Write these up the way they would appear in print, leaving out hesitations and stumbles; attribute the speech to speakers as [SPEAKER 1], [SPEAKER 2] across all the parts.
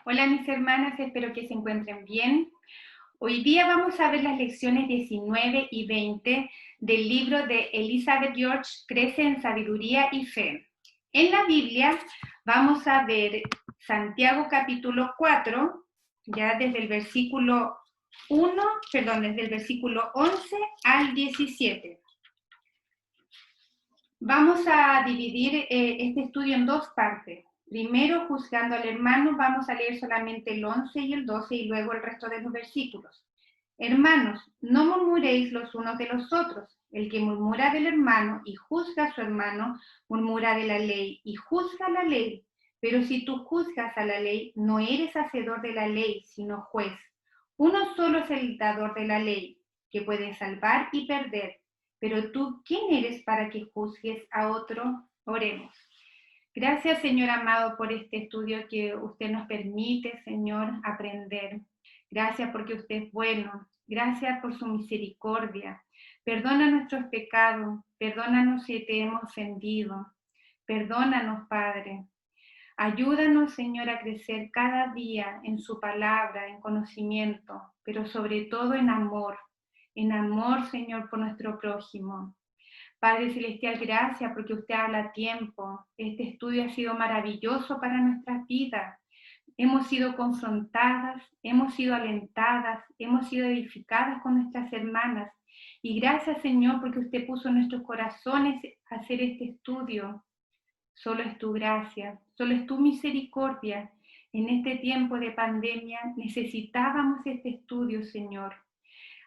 [SPEAKER 1] Hola mis hermanas, espero que se encuentren bien. Hoy día vamos a ver las lecciones 19 y 20 del libro de Elizabeth George, Crece en Sabiduría y Fe. En la Biblia vamos a ver Santiago capítulo 4, ya desde el versículo 11 al 17. Vamos a dividir este estudio en dos partes. Primero, juzgando al hermano, vamos a leer solamente el 11 y el 12 y luego el resto de los versículos. Hermanos, no murmuréis los unos de los otros. El que murmura del hermano y juzga a su hermano, murmura de la ley y juzga la ley. Pero si tú juzgas a la ley, no eres hacedor de la ley, sino juez. Uno solo es el dador de la ley, que puede salvar y perder. Pero tú, ¿quién eres para que juzgues a otro? Oremos. Gracias, Señor amado, por este estudio que usted nos permite, Señor, aprender. Gracias porque usted es bueno. Gracias por su misericordia. Perdona nuestros pecados. Perdónanos si te hemos ofendido. Perdónanos, Padre. Ayúdanos, Señor, a crecer cada día en su palabra, en conocimiento, pero sobre todo en amor. En amor, Señor, por nuestro prójimo. Padre Celestial, gracias porque usted habla a tiempo. Este estudio ha sido maravilloso para nuestras vidas. Hemos sido confrontadas, hemos sido alentadas, hemos sido edificadas con nuestras hermanas. Y gracias, Señor, porque usted puso en nuestros corazones hacer este estudio. Solo es tu gracia, solo es tu misericordia. En este tiempo de pandemia necesitábamos este estudio, Señor.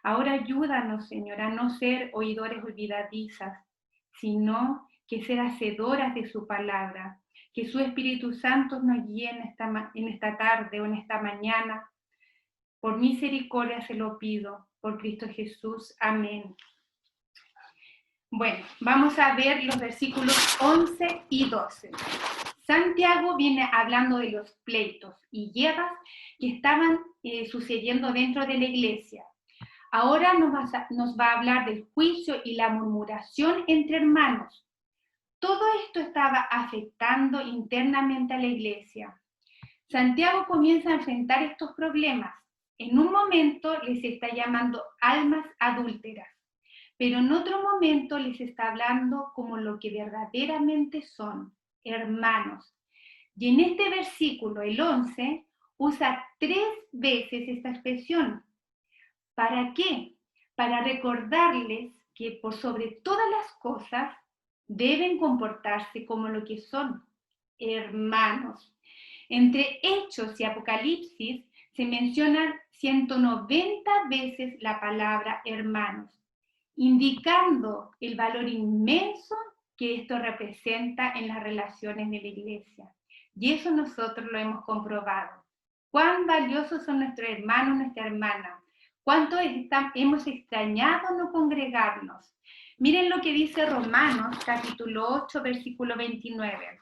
[SPEAKER 1] Ahora ayúdanos, Señor, a no ser oidores olvidadizas, sino que ser hacedoras de su palabra. Que su Espíritu Santo nos guíe en esta tarde o en esta mañana. Por misericordia se lo pido, por Cristo Jesús. Amén. Bueno, vamos a ver los versículos 11 y 12. Santiago viene hablando de los pleitos y guerras que estaban sucediendo dentro de la iglesia. Ahora nos va a hablar del juicio y la murmuración entre hermanos. Todo esto estaba afectando internamente a la iglesia. Santiago comienza a enfrentar estos problemas. En un momento les está llamando almas adúlteras, pero en otro momento les está hablando como lo que verdaderamente son, hermanos. Y en este versículo, el 11, usa 3 veces esta expresión. ¿Para qué? Para recordarles que por sobre todas las cosas deben comportarse como lo que son, hermanos. Entre Hechos y Apocalipsis se mencionan 190 veces la palabra hermanos, indicando el valor inmenso que esto representa en las relaciones de la iglesia. Y eso nosotros lo hemos comprobado. Cuán valiosos son nuestros hermanos, nuestra hermana. Cuánto hemos extrañado no congregarnos. Miren lo que dice Romanos, capítulo 8, versículo 29.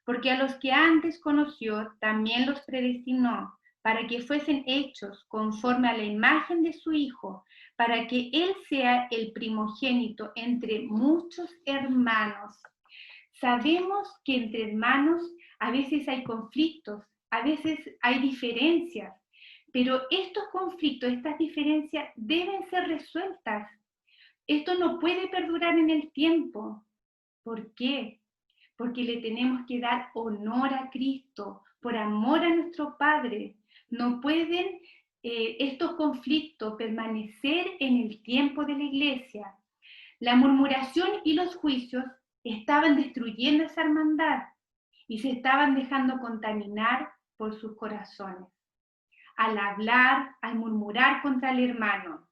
[SPEAKER 1] Porque a los que antes conoció, también los predestinó, para que fuesen hechos conforme a la imagen de su Hijo, para que Él sea el primogénito entre muchos hermanos. Sabemos que entre hermanos a veces hay conflictos, a veces hay diferencias, pero estos conflictos, estas diferencias deben ser resueltas. Esto no puede perdurar en el tiempo. ¿Por qué? Porque le tenemos que dar honor a Cristo, por amor a nuestro Padre. No pueden estos conflictos permanecer en el tiempo de la iglesia. La murmuración y los juicios estaban destruyendo esa hermandad y se estaban dejando contaminar por sus corazones. Al hablar, al murmurar contra el hermano.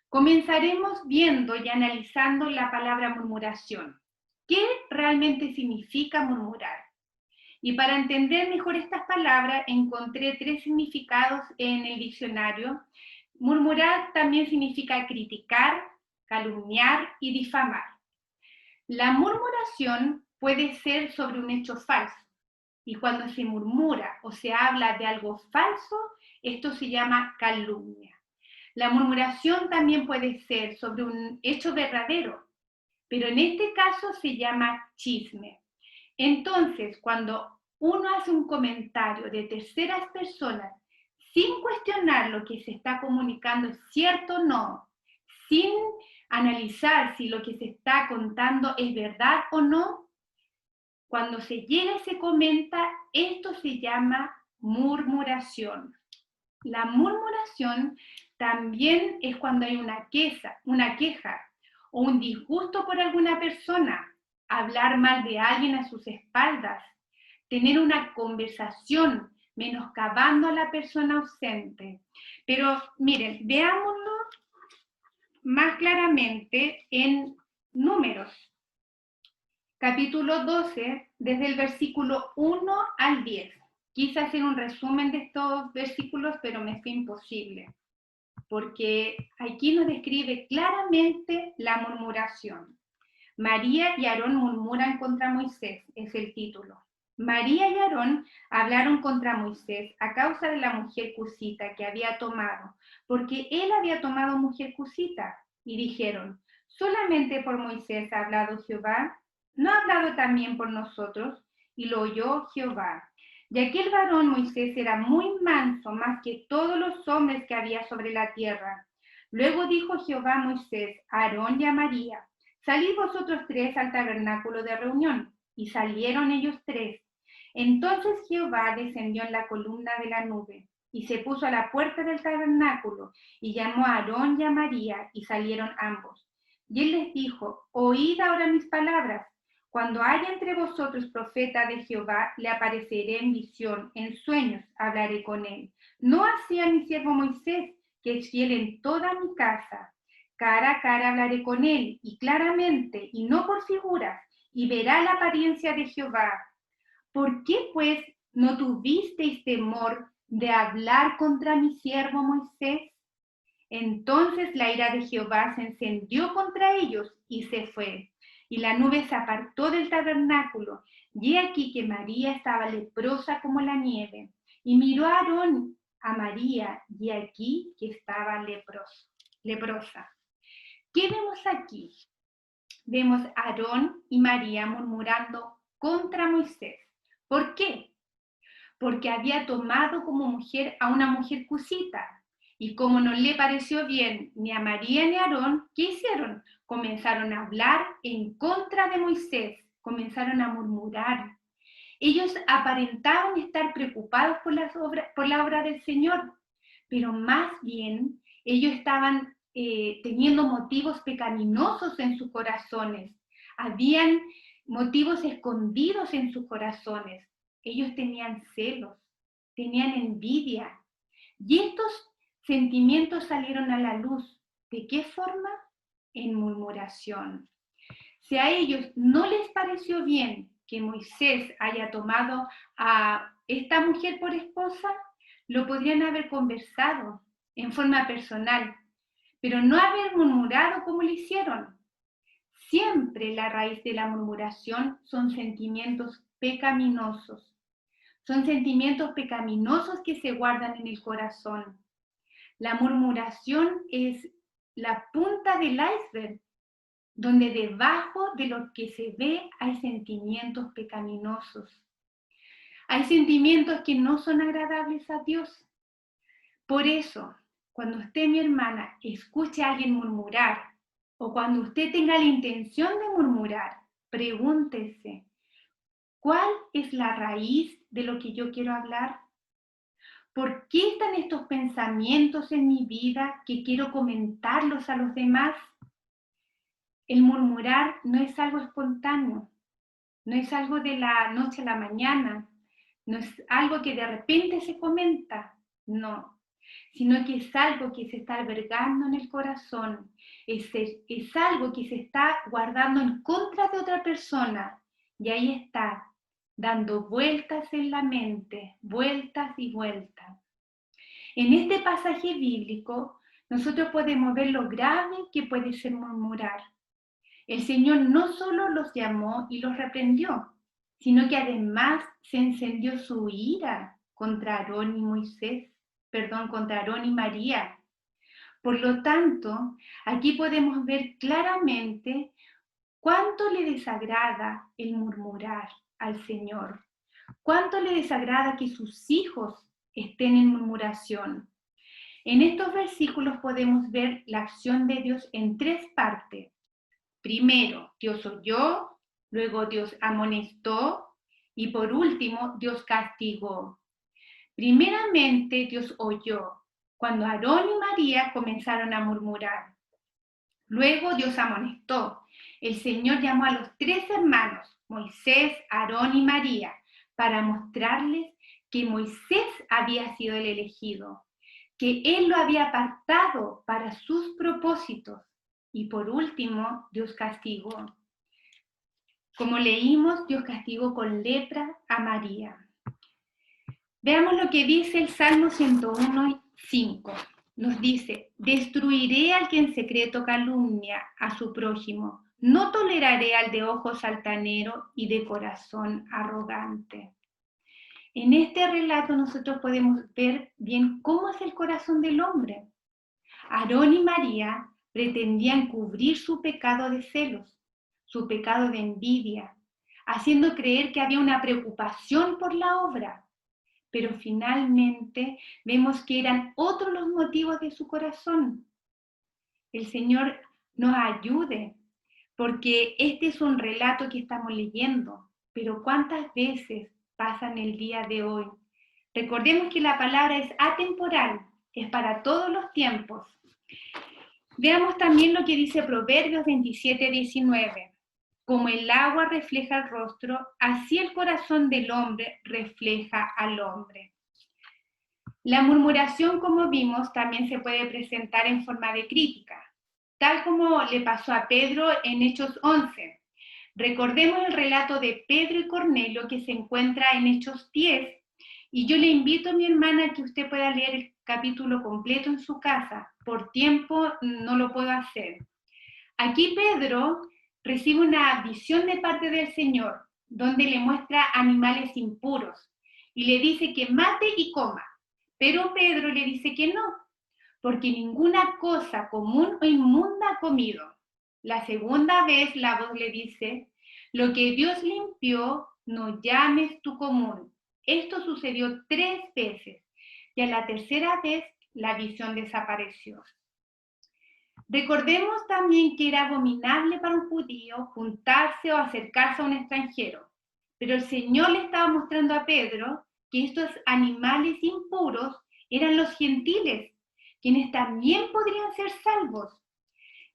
[SPEAKER 1] Comenzaremos viendo y analizando la palabra murmuración. ¿Qué realmente significa murmurar? Y para entender mejor estas palabras, encontré 3 significados en el diccionario. Murmurar también significa criticar, calumniar y difamar. La murmuración puede ser sobre un hecho falso. Y cuando se murmura o se habla de algo falso, esto se llama calumnia. La murmuración también puede ser sobre un hecho verdadero, pero en este caso se llama chisme. Entonces, cuando uno hace un comentario de terceras personas sin cuestionar lo que se está comunicando es cierto o no, sin analizar si lo que se está contando es verdad o no, cuando se llega y se comenta, esto se llama murmuración. La murmuración también es cuando hay una queja o un disgusto por alguna persona, hablar mal de alguien a sus espaldas, tener una conversación menoscabando a la persona ausente. Pero miren, veámoslo más claramente en Números, capítulo 12, desde el versículo 1 al 10. Quise hacer un resumen de estos versículos, pero me fue imposible, porque aquí nos describe claramente la murmuración. María y Aarón murmuran contra Moisés, es el título. María y Aarón hablaron contra Moisés a causa de la mujer cusita que había tomado, porque él había tomado mujer cusita, y dijeron, ¿solamente por Moisés ha hablado Jehová? ¿No ha hablado también por nosotros? Y lo oyó Jehová. Y aquel varón Moisés era muy manso, más que todos los hombres que había sobre la tierra. Luego dijo Jehová a Moisés, a Aarón y a María, salid vosotros tres al tabernáculo de reunión. Y salieron ellos tres. Entonces Jehová descendió en la columna de la nube, y se puso a la puerta del tabernáculo, y llamó a Aarón y a María, y salieron ambos. Y él les dijo, oíd ahora mis palabras. Cuando haya entre vosotros profeta de Jehová, le apareceré en visión, en sueños hablaré con él. No así a mi siervo Moisés, que es fiel en toda mi casa. Cara a cara hablaré con él, y claramente, y no por figuras, y verá la apariencia de Jehová. ¿Por qué, pues, no tuvisteis temor de hablar contra mi siervo Moisés? Entonces la ira de Jehová se encendió contra ellos y se fue. Y la nube se apartó del tabernáculo. Y he aquí que María estaba leprosa como la nieve. Y miró a Aarón, a María, y aquí que estaba leprosa. ¿Qué vemos aquí? Vemos a Aarón y María murmurando contra Moisés. ¿Por qué? Porque había tomado como mujer a una mujer cusita. Y como no le pareció bien ni a María ni a Aarón, ¿qué hicieron? Comenzaron a hablar en contra de Moisés, comenzaron a murmurar. Ellos aparentaban estar preocupados por la obra del Señor, pero más bien ellos estaban teniendo motivos pecaminosos en sus corazones. Habían motivos escondidos en sus corazones. Ellos tenían celos, tenían envidia. Y estos sentimientos salieron a la luz. ¿De qué forma? En murmuración. Si a ellos no les pareció bien que Moisés haya tomado a esta mujer por esposa, lo podrían haber conversado en forma personal, pero no haber murmurado como lo hicieron. Siempre la raíz de la murmuración son sentimientos pecaminosos. Son sentimientos pecaminosos que se guardan en el corazón. La murmuración es la punta del iceberg, donde debajo de lo que se ve hay sentimientos pecaminosos. Hay sentimientos que no son agradables a Dios. Por eso, cuando usted, mi hermana, escuche a alguien murmurar, o cuando usted tenga la intención de murmurar, pregúntese, ¿cuál es la raíz de lo que yo quiero hablar? ¿Por qué están estos pensamientos en mi vida que quiero comentarlos a los demás? El murmurar no es algo espontáneo, no es algo de la noche a la mañana, no es algo que de repente se comenta, no, sino que es algo que se está albergando en el corazón, es algo que se está guardando en contra de otra persona, y ahí está, dando vueltas en la mente, vueltas y vueltas. En este pasaje bíblico, nosotros podemos ver lo grave que puede ser murmurar. El Señor no solo los llamó y los reprendió, sino que además se encendió su ira contra Aarón y contra Aarón y María. Por lo tanto, aquí podemos ver claramente cuánto le desagrada el murmurar al Señor, ¿Cuánto le desagrada que sus hijos estén en murmuración? En estos versículos podemos ver la acción de Dios en tres partes. Primero, Dios oyó, luego Dios amonestó y por último, Dios castigó. Primeramente, Dios oyó, cuando Aarón y María comenzaron a murmurar. Luego Dios amonestó. El Señor llamó a los tres hermanos, Moisés, Aarón y María, para mostrarles que Moisés había sido el elegido, que él lo había apartado para sus propósitos. Y por último, Dios castigó. Como leímos, Dios castigó con lepra a María. Veamos lo que dice el Salmo 101:5. Nos dice: destruiré al que en secreto calumnia a su prójimo, no toleraré al de ojos altanero y de corazón arrogante. En este relato nosotros podemos ver bien cómo es el corazón del hombre. Aarón y María pretendían cubrir su pecado de celos, su pecado de envidia, haciendo creer que había una preocupación por la obra. Pero finalmente vemos que eran otros los motivos de su corazón. El Señor nos ayude, porque este es un relato que estamos leyendo, pero ¿cuántas veces pasa en el día de hoy? Recordemos que la palabra es atemporal, es para todos los tiempos. Veamos también lo que dice Proverbios 27:19. Como el agua refleja el rostro, así el corazón del hombre refleja al hombre. La murmuración, como vimos, también se puede presentar en forma de crítica, tal como le pasó a Pedro en Hechos 11. Recordemos el relato de Pedro y Cornelio que se encuentra en Hechos 10, y yo le invito a mi hermana a que usted pueda leer el capítulo completo en su casa. Por tiempo no lo puedo hacer. Aquí Pedro recibe una visión de parte del Señor, donde le muestra animales impuros y le dice que mate y coma. Pero Pedro le dice que no, porque ninguna cosa común o inmunda ha comido. La segunda vez la voz le dice: lo que Dios limpió, no llames tú común. Esto sucedió 3 veces y a la tercera vez la visión desapareció. Recordemos también que era abominable para un judío juntarse o acercarse a un extranjero, pero el Señor le estaba mostrando a Pedro que estos animales impuros eran los gentiles, quienes también podrían ser salvos.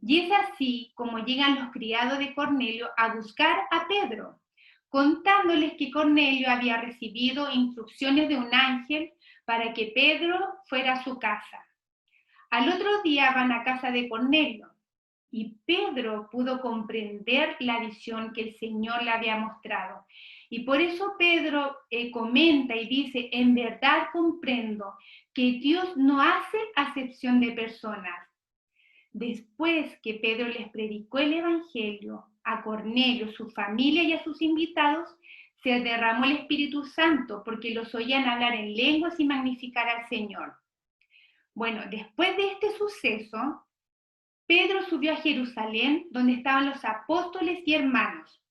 [SPEAKER 1] Y es así como llegan los criados de Cornelio a buscar a Pedro, contándoles que Cornelio había recibido instrucciones de un ángel para que Pedro fuera a su casa. Al otro día van a casa de Cornelio y Pedro pudo comprender la visión que el Señor le había mostrado. Y por eso Pedro comenta y dice: en verdad comprendo que Dios no hace acepción de personas. Después que Pedro les predicó el Evangelio a Cornelio, su familia y a sus invitados, se derramó el Espíritu Santo porque los oían hablar en lenguas y magnificar al Señor. Bueno, después de este suceso, Pedro subió a Jerusalén, donde estaban los apóstoles y hermanos.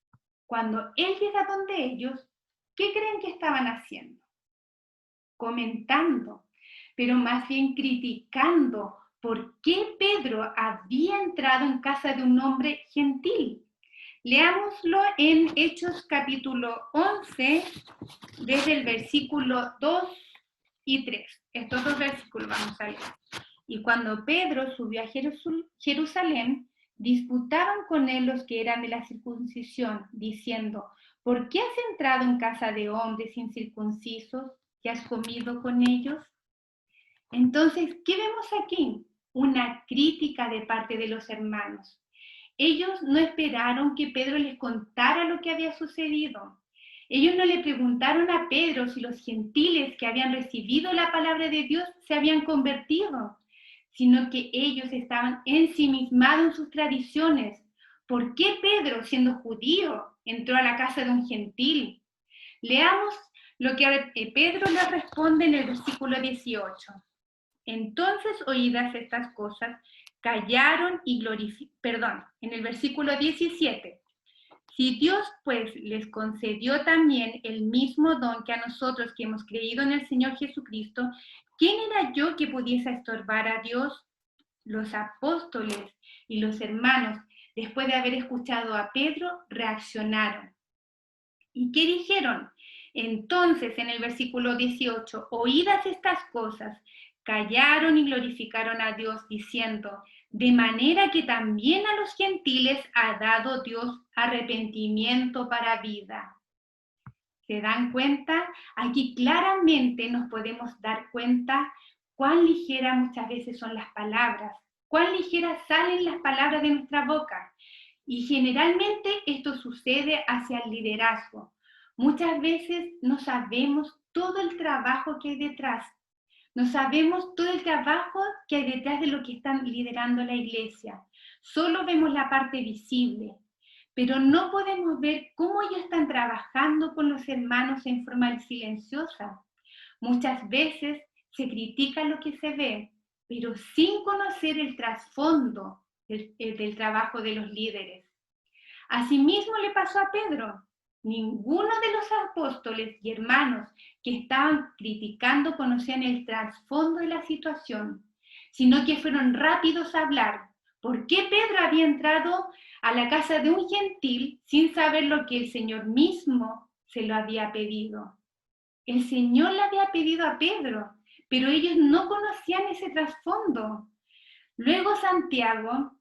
[SPEAKER 1] Cuando él llega donde ellos, ¿qué creen que estaban haciendo? Comentando, pero más bien criticando por qué Pedro había entrado en casa de un hombre gentil. Leámoslo en Hechos capítulo 11, desde el versículo 2 y 3. Estos dos versículos vamos a leer. Y cuando Pedro subió a Jerusalén, disputaban con él los que eran de la circuncisión, diciendo: ¿por qué has entrado en casa de hombres incircuncisos y has comido con ellos? Entonces, ¿qué vemos aquí? Una crítica de parte de los hermanos. Ellos no esperaron que Pedro les contara lo que había sucedido. Ellos no le preguntaron a Pedro si los gentiles que habían recibido la palabra de Dios se habían convertido, sino que ellos estaban ensimismados en sus tradiciones. ¿Por qué Pedro, siendo judío, entró a la casa de un gentil? Leamos lo que Pedro le responde en el versículo 18. Entonces, oídas estas cosas, callaron y en el versículo 17. Si Dios, pues, les concedió también el mismo don que a nosotros que hemos creído en el Señor Jesucristo, ¿quién era yo que pudiese estorbar a Dios? Los apóstoles y los hermanos, después de haber escuchado a Pedro, reaccionaron. ¿Y qué dijeron? Entonces, en el versículo 18, oídas estas cosas, callaron y glorificaron a Dios, diciendo, de manera que también a los gentiles ha dado Dios arrepentimiento para vida. ¿Se dan cuenta? Aquí claramente nos podemos dar cuenta cuán ligeras muchas veces son las palabras, cuán ligeras salen las palabras de nuestra boca. Y generalmente esto sucede hacia el liderazgo. Muchas veces no sabemos todo el trabajo que hay detrás. No sabemos todo el trabajo que hay detrás de lo que están liderando la iglesia. Solo vemos la parte visible, pero no podemos ver cómo ellos están trabajando con los hermanos en forma silenciosa. Muchas veces se critica lo que se ve, pero sin conocer el trasfondo del trabajo de los líderes. Asimismo le pasó a Pedro. Ninguno de los apóstoles y hermanos que estaban criticando conocían el trasfondo de la situación, sino que fueron rápidos a hablar. ¿Por qué Pedro había entrado a la casa de un gentil sin saber lo que el Señor mismo se lo había pedido? El Señor le había pedido a Pedro, pero ellos no conocían ese trasfondo. Luego Santiago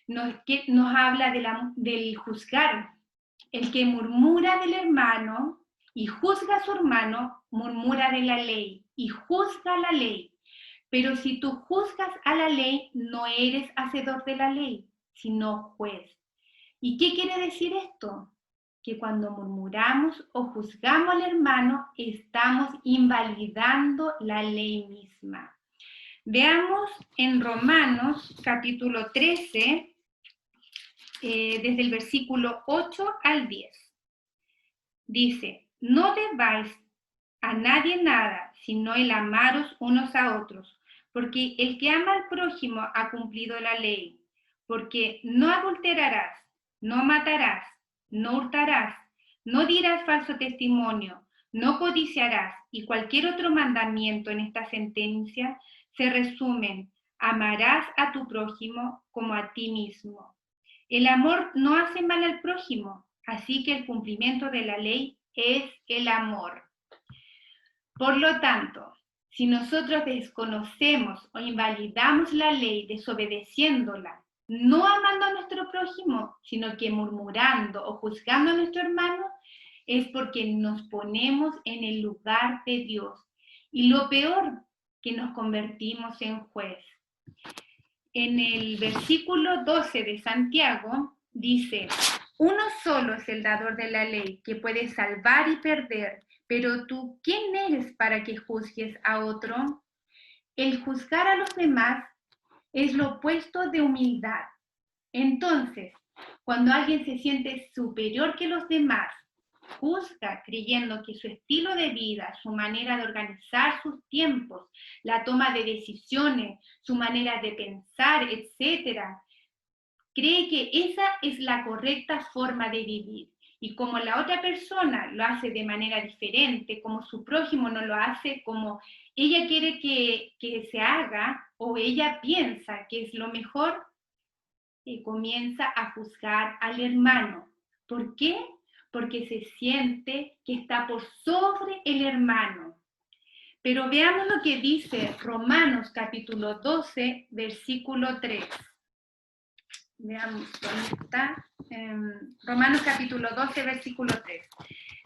[SPEAKER 1] nos habla del juzgar. El que murmura del hermano y juzga a su hermano, murmura de la ley y juzga la ley. Pero si tú juzgas a la ley, no eres hacedor de la ley, sino juez. ¿Y qué quiere decir esto? Que cuando murmuramos o juzgamos al hermano, estamos invalidando la ley misma. Veamos en Romanos capítulo 13, desde el versículo 8 al 10. Dice, no debáis a nadie nada, sino el amaros unos a otros, porque el que ama al prójimo ha cumplido la ley, porque no adulterarás, no matarás, no hurtarás, no dirás falso testimonio, no codiciarás, y cualquier otro mandamiento en esta sentencia se resumen, amarás a tu prójimo como a ti mismo. El amor no hace mal al prójimo, así que el cumplimiento de la ley es el amor. Por lo tanto, si nosotros desconocemos o invalidamos la ley desobedeciéndola, no amando a nuestro prójimo, sino que murmurando o juzgando a nuestro hermano, es porque nos ponemos en el lugar de Dios. Y lo peor, que nos convertimos en juez. En el versículo 12 de Santiago dice, uno solo es el dador de la ley, que puede salvar y perder, pero tú, ¿quién eres para que juzgues a otro? El juzgar a los demás es lo opuesto de humildad. Entonces, cuando alguien se siente superior que los demás, juzga creyendo que su estilo de vida, su manera de organizar sus tiempos, la toma de decisiones, su manera de pensar, etc., cree que esa es la correcta forma de vivir. Y como la otra persona lo hace de manera diferente, como su prójimo no lo hace como ella quiere que se haga o ella piensa que es lo mejor, comienza a juzgar al hermano. ¿Por qué? Porque se siente que está por sobre el hermano. Pero veamos lo que dice Romanos capítulo 12, versículo 3. Veamos dónde está. Romanos capítulo 12, versículo 3.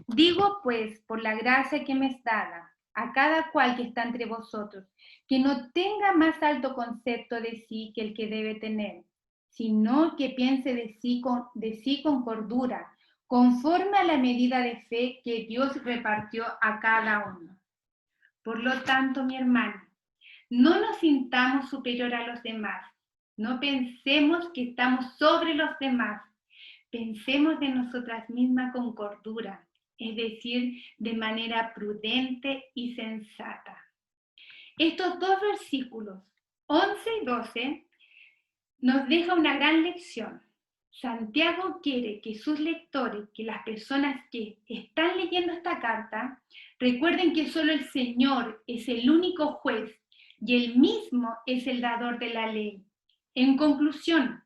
[SPEAKER 1] Digo pues, por la gracia que me es dada, a cada cual que está entre vosotros, que no tenga más alto concepto de sí que el que debe tener, sino que piense de sí con cordura, conforme a la medida de fe que Dios repartió a cada uno. Por lo tanto, mi hermano, no nos sintamos superior a los demás, no pensemos que estamos sobre los demás, pensemos de nosotras mismas con cordura, es decir, de manera prudente y sensata. Estos dos versículos, 11 y 12, nos deja una gran lección. Santiago quiere que sus lectores, que las personas que están leyendo esta carta, recuerden que solo el Señor es el único juez y Él mismo es el dador de la ley. En conclusión,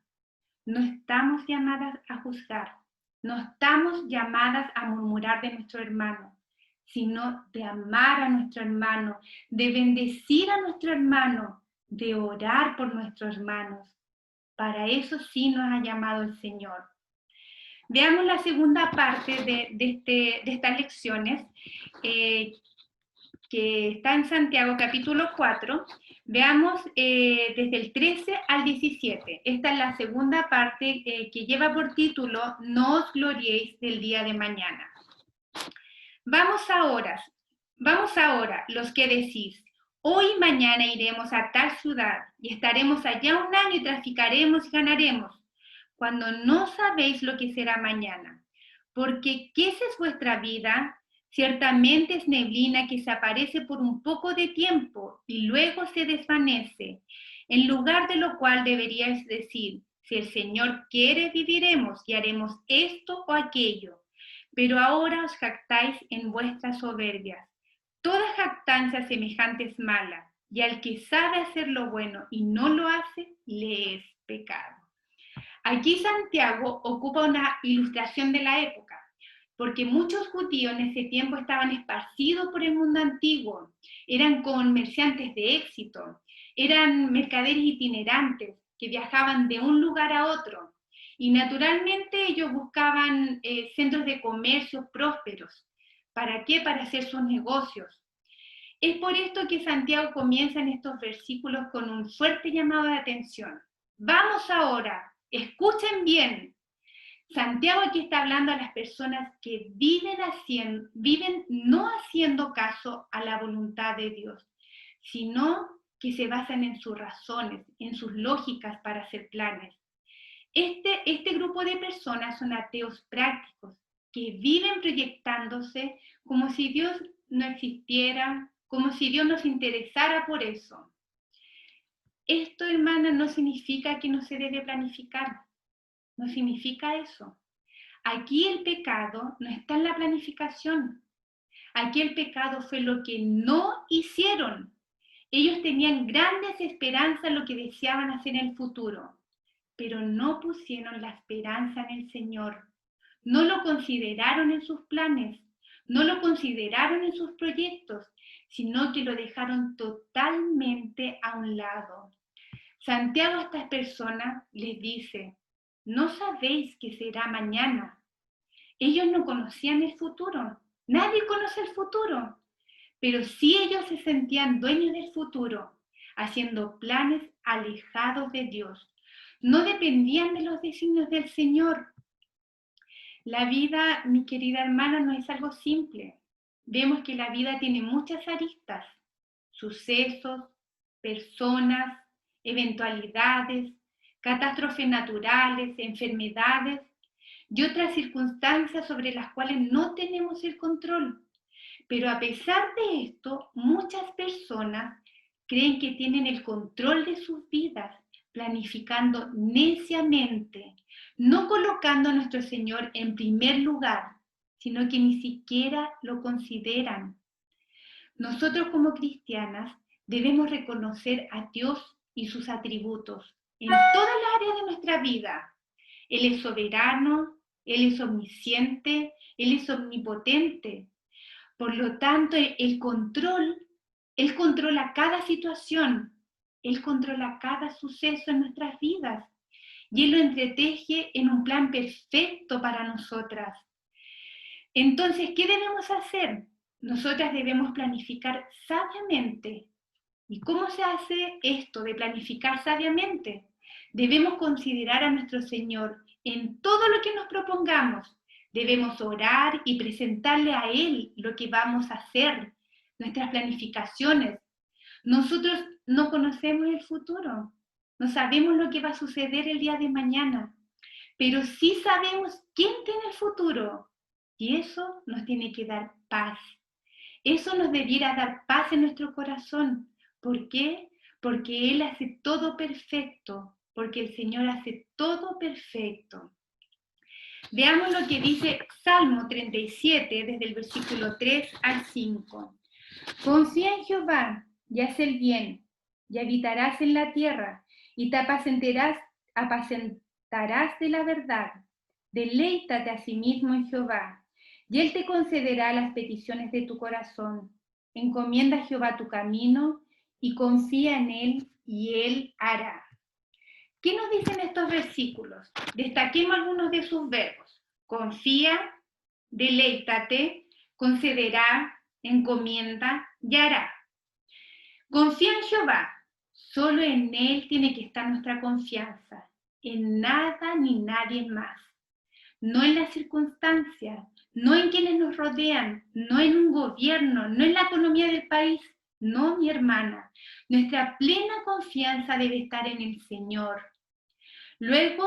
[SPEAKER 1] no estamos llamadas a juzgar, no estamos llamadas a murmurar de nuestro hermano, sino de amar a nuestro hermano, de bendecir a nuestro hermano, de orar por nuestros hermanos. Para eso sí nos ha llamado el Señor. Veamos la segunda parte de estas lecciones, que está en Santiago capítulo 4. Veamos desde el 13 al 17. Esta es la segunda parte que lleva por título No os gloriéis del día de mañana. Vamos ahora, los que decís, hoy y mañana iremos a tal ciudad y estaremos allá un año y traficaremos y ganaremos, cuando no sabéis lo que será mañana. Porque ¿qué es vuestra vida? Ciertamente es neblina que se aparece por un poco de tiempo y luego se desvanece, en lugar de lo cual deberíais decir, si el Señor quiere viviremos y haremos esto o aquello. Pero ahora os jactáis en vuestras soberbias. Toda jactancia semejante es mala, y al que sabe hacer lo bueno y no lo hace, le es pecado. Aquí Santiago ocupa una ilustración de la época, porque muchos judíos en ese tiempo estaban esparcidos por el mundo antiguo, eran comerciantes de éxito, eran mercaderes itinerantes que viajaban de un lugar a otro, y naturalmente ellos buscaban centros de comercio prósperos. ¿Para qué? Para hacer sus negocios. Es por esto que Santiago comienza en estos versículos con un fuerte llamado de atención. Vamos ahora, escuchen bien. Santiago aquí está hablando a las personas que viven no haciendo caso a la voluntad de Dios, sino que se basan en sus razones, en sus lógicas para hacer planes. Este grupo de personas son ateos prácticos, que viven proyectándose como si Dios no existiera, como si Dios no se interesara por eso. Esto, hermana, no significa que no se debe planificar, no significa eso. Aquí el pecado no está en la planificación. Aquí el pecado fue lo que no hicieron. Ellos tenían grandes esperanzas en lo que deseaban hacer en el futuro, pero no pusieron la esperanza en el Señor. No lo consideraron en sus planes, no lo consideraron en sus proyectos, sino que lo dejaron totalmente a un lado. Santiago a estas personas les dice, no sabéis qué será mañana. Ellos no conocían el futuro, nadie conoce el futuro, pero sí ellos se sentían dueños del futuro, haciendo planes alejados de Dios. No dependían de los designios del Señor. La vida, mi querida hermana, no es algo simple. Vemos que la vida tiene muchas aristas, sucesos, personas, eventualidades, catástrofes naturales, enfermedades y otras circunstancias sobre las cuales no tenemos el control. Pero a pesar de esto, muchas personas creen que tienen el control de sus vidas, planificando neciamente, no colocando a nuestro Señor en primer lugar, sino que ni siquiera lo consideran. Nosotros como cristianas debemos reconocer a Dios y sus atributos en todas las áreas de nuestra vida. Él es soberano, Él es omnisciente, Él es omnipotente. Por lo tanto, Él controla cada situación, Él controla cada suceso en nuestras vidas y Él lo entreteje en un plan perfecto para nosotras. Entonces, ¿qué debemos hacer? Nosotras debemos planificar sabiamente. ¿Y cómo se hace esto de planificar sabiamente? Debemos considerar a nuestro Señor en todo lo que nos propongamos. Debemos orar y presentarle a Él lo que vamos a hacer, nuestras planificaciones. Nosotros no conocemos el futuro, no sabemos lo que va a suceder el día de mañana, pero sí sabemos quién tiene el futuro y eso nos tiene que dar paz. Eso nos debiera dar paz en nuestro corazón. ¿Por qué? Porque Él hace todo perfecto, porque el Señor hace todo perfecto. Veamos lo que dice Salmo 37, desde el versículo 3 al 5. Confía en Jehová y haz el bien, y habitarás en la tierra, y te apacentarás de la verdad. Deleítate a sí mismo en Jehová, y Él te concederá las peticiones de tu corazón. Encomienda a Jehová tu camino, y confía en Él, y Él hará. ¿Qué nos dicen estos versículos? Destaquemos algunos de sus verbos. Confía, deleítate, concederá, encomienda y hará. Confía en Jehová. Solo en Él tiene que estar nuestra confianza. En nada ni nadie más. No en las circunstancias, no en quienes nos rodean, no en un gobierno, no en la economía del país. No, mi hermana. Nuestra plena confianza debe estar en el Señor. Luego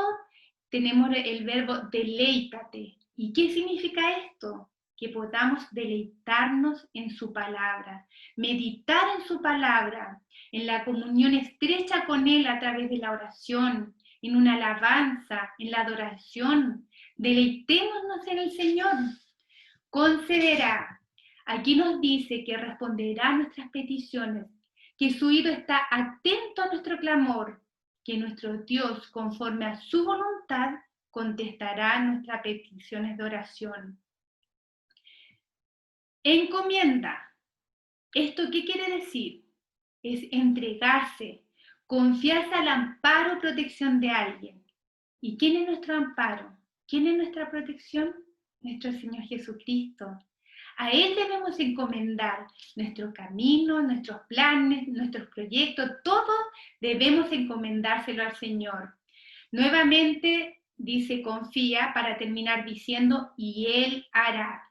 [SPEAKER 1] tenemos el verbo deleítate. ¿Y qué significa esto? Que podamos deleitarnos en su palabra, meditar en su palabra, en la comunión estrecha con Él a través de la oración, en una alabanza, en la adoración. Deleitémonos en el Señor. Concederá. Aquí nos dice que responderá a nuestras peticiones, que su oído está atento a nuestro clamor, que nuestro Dios, conforme a su voluntad, contestará nuestras peticiones de oración. Encomienda. ¿Esto qué quiere decir? Es entregarse, confiarse al amparo o protección de alguien. ¿Y quién es nuestro amparo? ¿Quién es nuestra protección? Nuestro Señor Jesucristo. A Él debemos encomendar nuestro camino, nuestros planes, nuestros proyectos, todo debemos encomendárselo al Señor. Nuevamente dice confía para terminar diciendo y Él hará.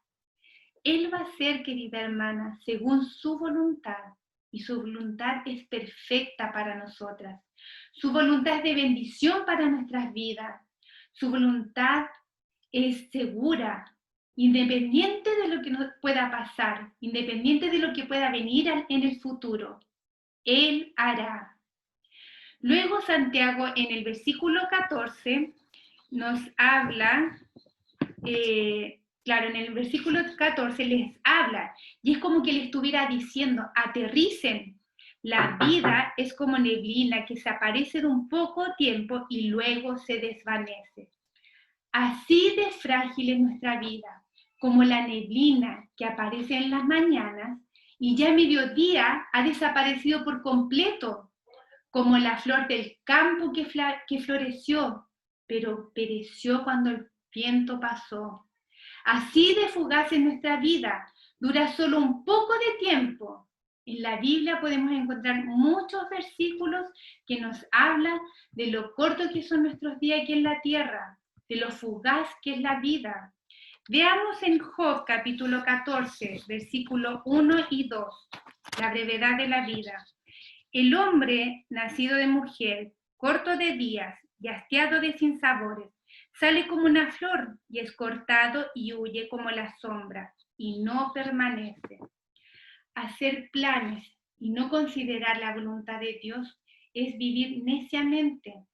[SPEAKER 1] Él va a hacer, querida hermana, según su voluntad, y su voluntad es perfecta para nosotras. Su voluntad es de bendición para nuestras vidas. Su voluntad es segura, independiente de lo que nos pueda pasar, independiente de lo que pueda venir en el futuro. Él hará. Luego Santiago en el versículo 14 nos habla, claro, en el versículo 14 les habla, y es como que le estuviera diciendo, aterricen. La vida es como neblina que se aparece de un poco tiempo y luego se desvanece. Así de frágil es nuestra vida, como la neblina que aparece en las mañanas y ya a mediodía ha desaparecido por completo, como la flor del campo que floreció, pero pereció cuando el viento pasó. Así de fugaz es nuestra vida, dura solo un poco de tiempo. En la Biblia podemos encontrar muchos versículos que nos hablan de lo corto que son nuestros días aquí en la tierra, de lo fugaz que es la vida. Veamos en Job capítulo 14, versículo 1 y 2, la brevedad de la vida. El hombre nacido de mujer, corto de días y hastiado de sinsabores, sale como una flor y es cortado y huye como la sombra y no permanece. Hacer planes y no considerar la voluntad de Dios es vivir neciamente,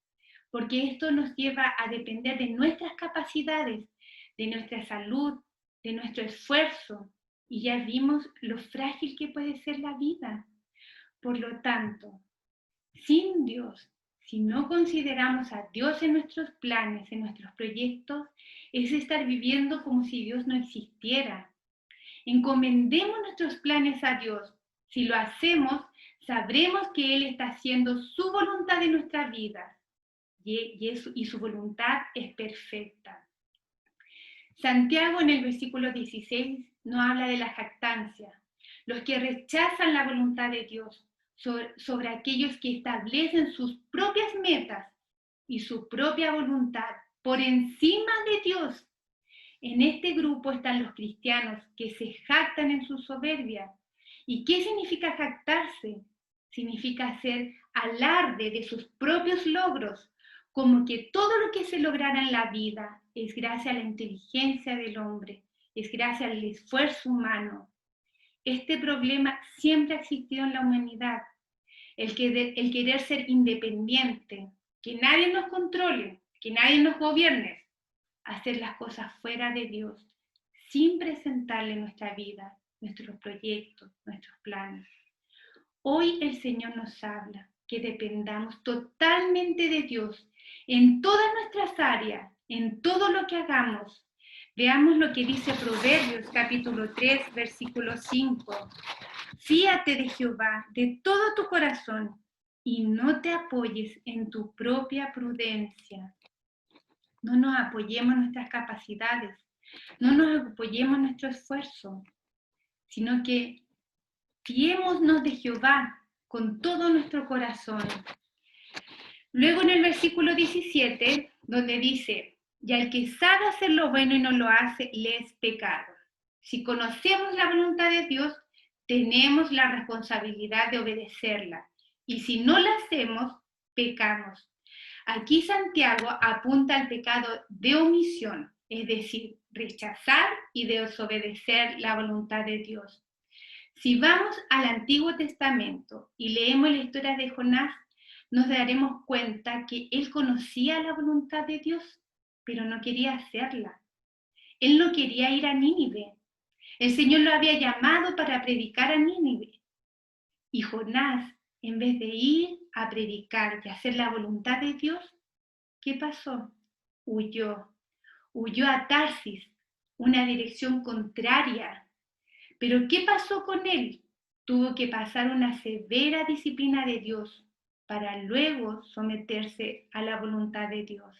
[SPEAKER 1] porque esto nos lleva a depender de nuestras capacidades, de nuestra salud, de nuestro esfuerzo, y ya vimos lo frágil que puede ser la vida. Por lo tanto, sin Dios, si no consideramos a Dios en nuestros planes, en nuestros proyectos, es estar viviendo como si Dios no existiera. Encomendemos nuestros planes a Dios. Si lo hacemos, sabremos que Él está haciendo su voluntad en nuestra vida y su voluntad es perfecta. Santiago en el versículo 16 nos habla de la jactancia, los que rechazan la voluntad de Dios, sobre aquellos que establecen sus propias metas y su propia voluntad por encima de Dios. En este grupo están los cristianos que se jactan en su soberbia. ¿Y qué significa jactarse? Significa hacer alarde de sus propios logros, como que todo lo que se lograra en la vida es gracias a la inteligencia del hombre, es gracias al esfuerzo humano. Este problema siempre ha existido en la humanidad, el querer ser independiente, que nadie nos controle, que nadie nos gobierne. hacer las cosas fuera de Dios, sin presentarle nuestra vida, nuestros proyectos, nuestros planes. Hoy el Señor nos habla que dependamos totalmente de Dios en todas nuestras áreas, en todo lo que hagamos. Veamos lo que dice Proverbios capítulo 3, versículo 5. Fíate de Jehová de todo tu corazón y no te apoyes en tu propia prudencia. No nos apoyemos en nuestras capacidades, no nos apoyemos en nuestro esfuerzo, sino que fiémonos de Jehová con todo nuestro corazón. Luego en el versículo 17, donde dice, y al que sabe hacer lo bueno y no lo hace, le es pecado. Si conocemos la voluntad de Dios, tenemos la responsabilidad de obedecerla. Y si no la hacemos, pecamos. Aquí Santiago apunta al pecado de omisión, es decir, rechazar y desobedecer la voluntad de Dios. Si vamos al Antiguo Testamento y leemos la historia de Jonás, nos daremos cuenta que él conocía la voluntad de Dios, pero no quería hacerla. Él no quería ir a Nínive. El Señor lo había llamado para predicar a Nínive. Y Jonás, en vez de ir a predicar y hacer la voluntad de Dios, ¿qué pasó? Huyó a Tarsis, una dirección contraria. Pero ¿qué pasó con él? Tuvo que pasar una severa disciplina de Dios para luego someterse a la voluntad de Dios.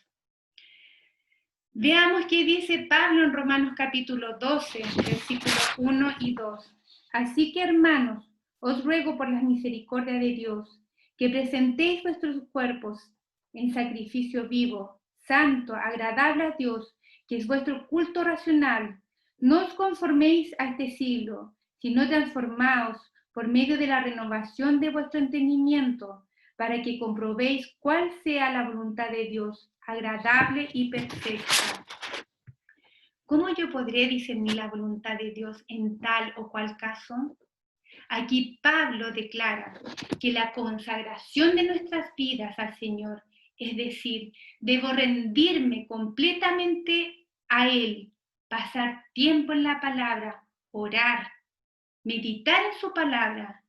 [SPEAKER 1] Veamos qué dice Pablo en Romanos capítulo 12, versículos 1 y 2. Así que, hermanos, os ruego por la misericordia de Dios, que presentéis vuestros cuerpos en sacrificio vivo, santo, agradable a Dios, que es vuestro culto racional. No os conforméis a este siglo, sino transformaos por medio de la renovación de vuestro entendimiento, para que comprobéis cuál sea la voluntad de Dios, agradable y perfecta. ¿Cómo yo podré discernir la voluntad de Dios en tal o cual caso? Aquí Pablo declara que la consagración de nuestras vidas al Señor, es decir, debo rendirme completamente a Él, pasar tiempo en la palabra, orar, meditar en su palabra.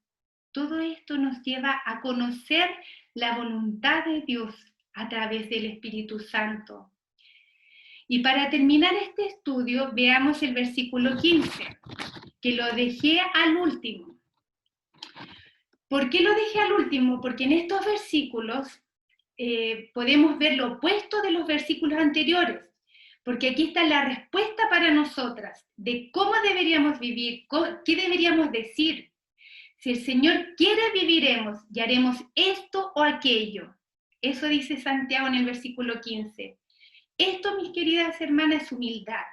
[SPEAKER 1] Todo esto nos lleva a conocer la voluntad de Dios a través del Espíritu Santo. Y para terminar este estudio, veamos el versículo 15, que lo dejé al último. ¿Por qué lo dejé al último? Porque en estos versículos podemos ver lo opuesto de los versículos anteriores, porque aquí está la respuesta para nosotras de cómo deberíamos vivir, qué deberíamos decir. Si el Señor quiere, viviremos y haremos esto o aquello. Eso dice Santiago en el versículo 15. Esto, mis queridas hermanas, es humildad.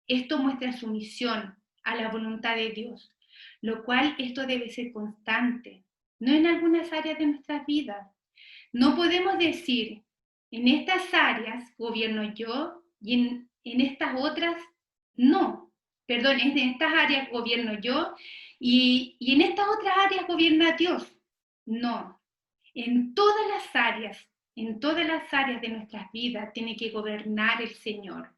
[SPEAKER 1] Esto muestra sumisión a la voluntad de Dios, lo cual esto debe ser constante, no en algunas áreas de nuestras vidas. No podemos decir, en estas áreas gobierno yo y en estas otras no. Perdón, en estas áreas gobierno yo y en estas otras áreas gobierna Dios. No. En todas las áreas de nuestras vidas tiene que gobernar el Señor.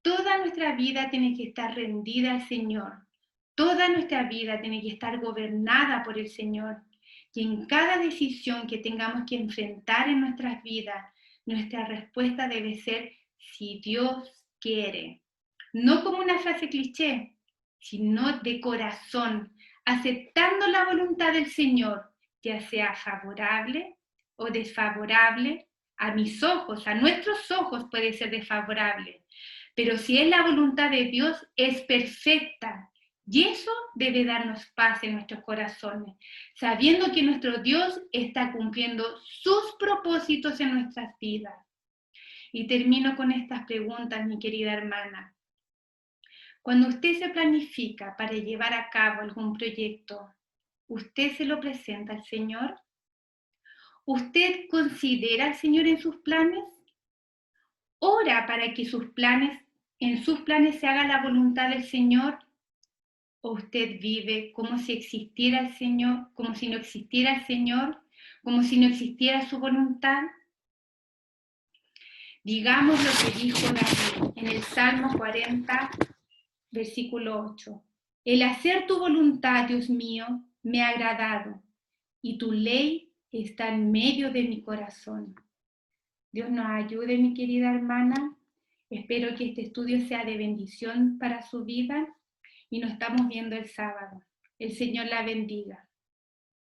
[SPEAKER 1] Toda nuestra vida tiene que estar rendida al Señor. Toda nuestra vida tiene que estar gobernada por el Señor. Y en cada decisión que tengamos que enfrentar en nuestras vidas, nuestra respuesta debe ser si Dios quiere. No como una frase cliché, sino de corazón, aceptando la voluntad del Señor, ya sea favorable o desfavorable. A mis ojos, a nuestros ojos puede ser desfavorable, pero si es la voluntad de Dios, es perfecta. Y eso debe darnos paz en nuestros corazones, sabiendo que nuestro Dios está cumpliendo sus propósitos en nuestras vidas. Y termino con estas preguntas, mi querida hermana. Cuando usted se planifica para llevar a cabo algún proyecto, ¿usted se lo presenta al Señor? ¿Usted considera al Señor en sus planes? ¿Ora para que en sus planes se haga la voluntad del Señor? ¿O usted vive como si existiera el Señor, como si no existiera el Señor, como si no existiera su voluntad? Digamos lo que dijo David en el Salmo 40, versículo 8. El hacer tu voluntad, Dios mío, me ha agradado, y tu ley está en medio de mi corazón. Dios nos ayude, mi querida hermana. Espero que este estudio sea de bendición para su vida y nos estamos viendo el sábado. El Señor la bendiga.